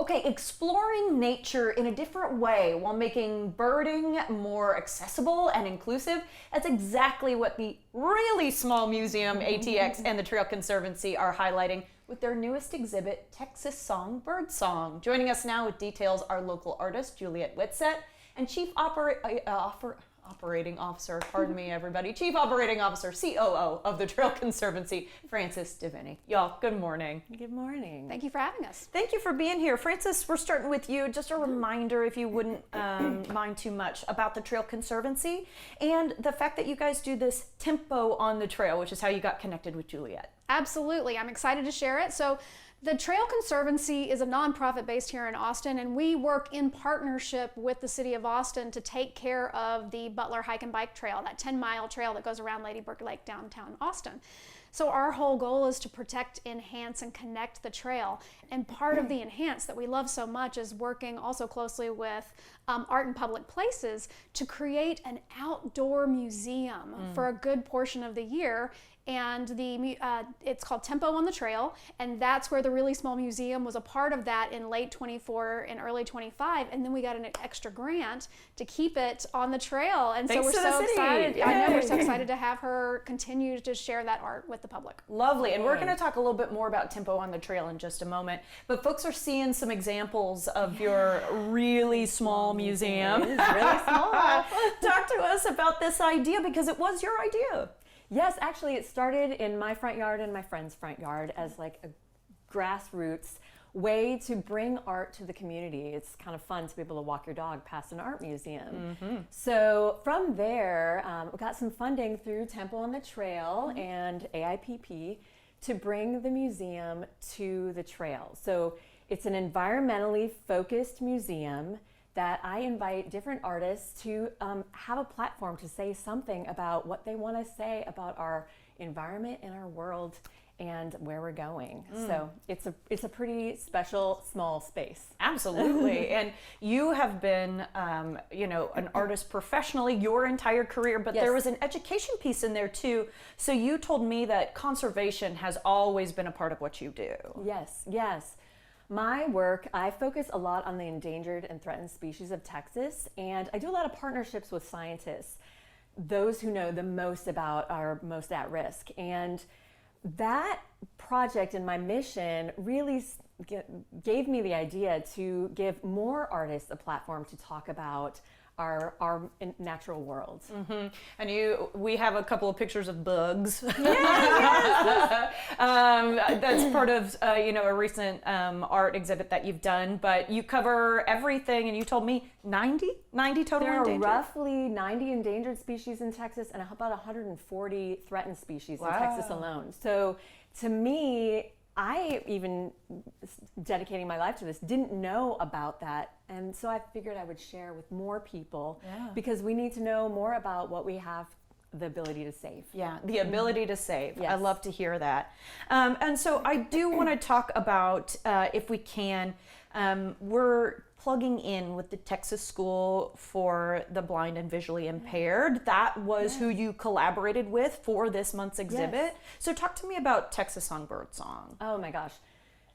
Okay, exploring nature in a different way while making birding more accessible and inclusive. That's exactly what the Really Small Museum ATX and the Trail Conservancy are highlighting with their newest exhibit, Texas Song Bird Song. Joining us now with details are local artist Juliet Whitsett and Chief Operating Officer, pardon me everybody, Chief Operating Officer, COO of the Trail Conservancy, Frances DeVinny. Y'all, good morning. Good morning. Thank you for having us. Thank you for being here. Frances, we're starting with you. Just a reminder, if you wouldn't mind too much, about the Trail Conservancy and the fact that you guys do this tempo on the trail, which is how you got connected with Juliet. Absolutely. I'm excited to share it. So the Trail Conservancy is a nonprofit based here in Austin, and we work in partnership with the city of Austin to take care of the Butler hike and bike trail, that 10-mile trail that goes around Lady Bird Lake downtown Austin. So our whole goal is to protect, enhance, and connect the trail. And part of the enhance that we love so much is working also closely with art in public places to create an outdoor museum for a good portion of the year. And it's called Tempo on the Trail, and that's where the Really Small Museum was a part of that in late 24 and early 25, and then we got an extra grant to keep it on the trail. And Thanks so we're to the so city. excited. I know, we're so Yay. excited to have her continue to share that art with the public. Lovely, and we're going to talk a little bit more about Tempo on the Trail in just a moment, but folks are seeing some examples of your really small museum. It is really small. Talk to us about this idea, because it was your idea. Yes, actually it started in my front yard and my friend's front yard as like a grassroots way to bring art to the community. It's kind of fun to be able to walk your dog past an art museum. So from there, we got some funding through Tempo on the Trail and AIPP to bring the museum to the trail. So it's an environmentally focused museum that I invite different artists to have a platform to say something about what they want to say about our environment and our world and where we're going. So it's a pretty special small space. Absolutely. And you have been, an artist professionally your entire career, but Yes. there was an education piece in there too. So you told me that conservation has always been a part of what you do. Yes, yes. My work, I focus a lot on the endangered and threatened species of Texas, and I do a lot of partnerships with scientists, those who know the most about our most at risk. And that project and my mission really gave me the idea to give more artists a platform to talk about our natural world. And we have a couple of pictures of bugs. That's part of a recent art exhibit that you've done, but you cover everything, and you told me 90 total There are endangered? roughly 90 endangered species in Texas and about 140 threatened species in Texas alone. So to me, I, even dedicating my life to this, didn't know about that. And so I figured I would share with more people because we need to know more about what we have the ability to save. Yeah, the ability to save. Yes. I love to hear that. And so I do want to talk about, if we can, we're plugging in with the Texas School for the Blind and Visually Impaired. That was who you collaborated with for this month's exhibit. Yes. So talk to me about Texas Songbird Song. Oh my gosh.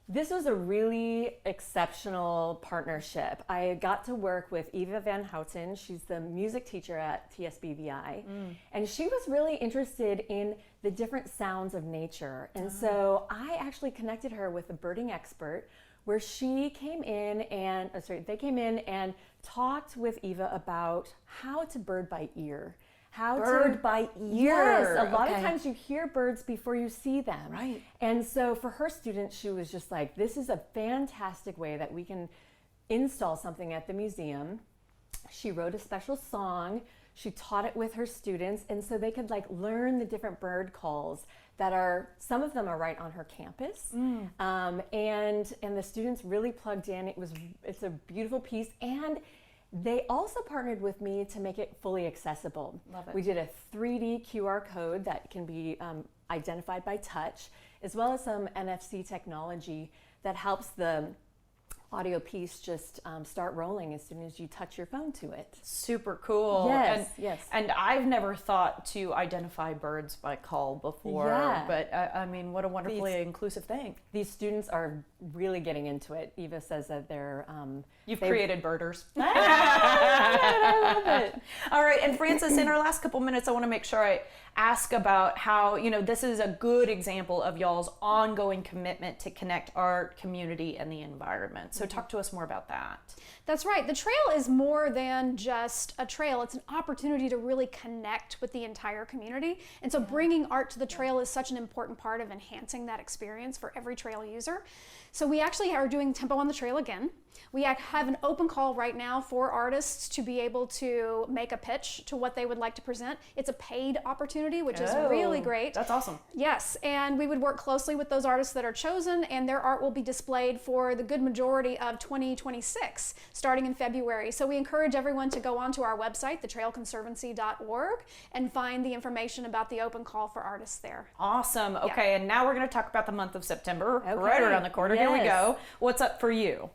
This was a really exceptional partnership. I got to work with Eva Van Houten. She's the music teacher at TSBVI. And she was really interested in the different sounds of nature. And so I actually connected her with a birding expert, where they came in and talked with Eva about how to bird by ear. By ear. Yes, a lot of Okay. times you hear birds before you see them. Right. And so for her students, she was just like, this is a fantastic way that we can install something at the museum. She wrote a special song. She taught it with her students, and so they could learn the different bird calls that some of them are right on her campus. And the students really plugged in. It's a beautiful piece, and they also partnered with me to make it fully accessible. Love it. We did a 3D QR code that can be identified by touch, as well as some NFC technology that helps the audio piece just start rolling as soon as you touch your phone to it. Super cool. Yes, yes. And I've never thought to identify birds by call before, Yeah. but I mean, what a wonderfully inclusive thing. These students are really getting into it. Eva says that they're... You've created birders. I love it. All right, and Frances, in our last couple minutes, I want to make sure I ask about how, this is a good example of y'all's ongoing commitment to connect art, community, and the environment. So talk to us more about that. That's right. The trail is more than just a trail. It's an opportunity to really connect with the entire community. And so bringing art to the trail is such an important part of enhancing that experience for every trail user. So we actually are doing Tempo on the Trail again. We have an open call right now for artists to be able to make a pitch to what they would like to present. It's a paid opportunity, which is really great. That's awesome. Yes, and we would work closely with those artists that are chosen, and their art will be displayed for the good majority of 2026, starting in February. So we encourage everyone to go onto our website, thetrailconservancy.org, and find the information about the open call for artists there. Awesome. Okay, and now we're going to talk about the month of September, Okay. right around the corner. Here we Yes. go. What's up for you?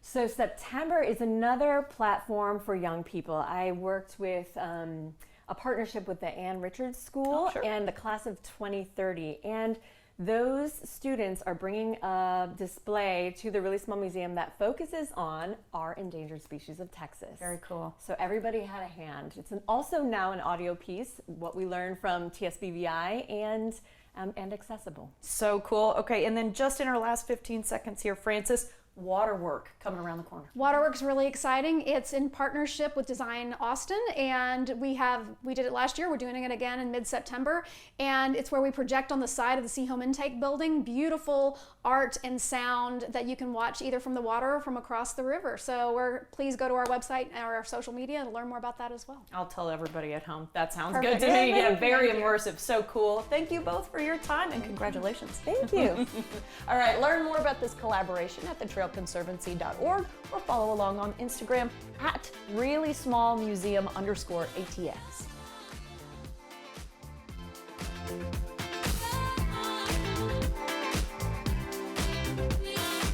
So September is another platform for young people. I worked with a partnership with the Ann Richards School and the class of 2030. And those students are bringing a display to the Really Small Museum that focuses on our endangered species of Texas. Very cool. So everybody had a hand. It's also now an audio piece, what we learned from TSBVI, and accessible. So cool. Okay, and then just in our last 15 seconds here, Frances, Waterwork coming around the corner. Waterwork's really exciting. It's in partnership with Design Austin, and we did it last year. We're doing it again in mid-September, and it's where we project on the side of the Sea Home Intake building beautiful art and sound that you can watch either from the water or from across the river. So please go to our website and our social media and learn more about that as well. I'll tell everybody at home. That sounds Perfect. good to me. Yeah, very Thank you. immersive. So cool. Thank you both for your time and congratulations. Thank you. All right, learn more about this collaboration at thetrailconservancy.org or follow along on Instagram at Really Small Museum _ATX.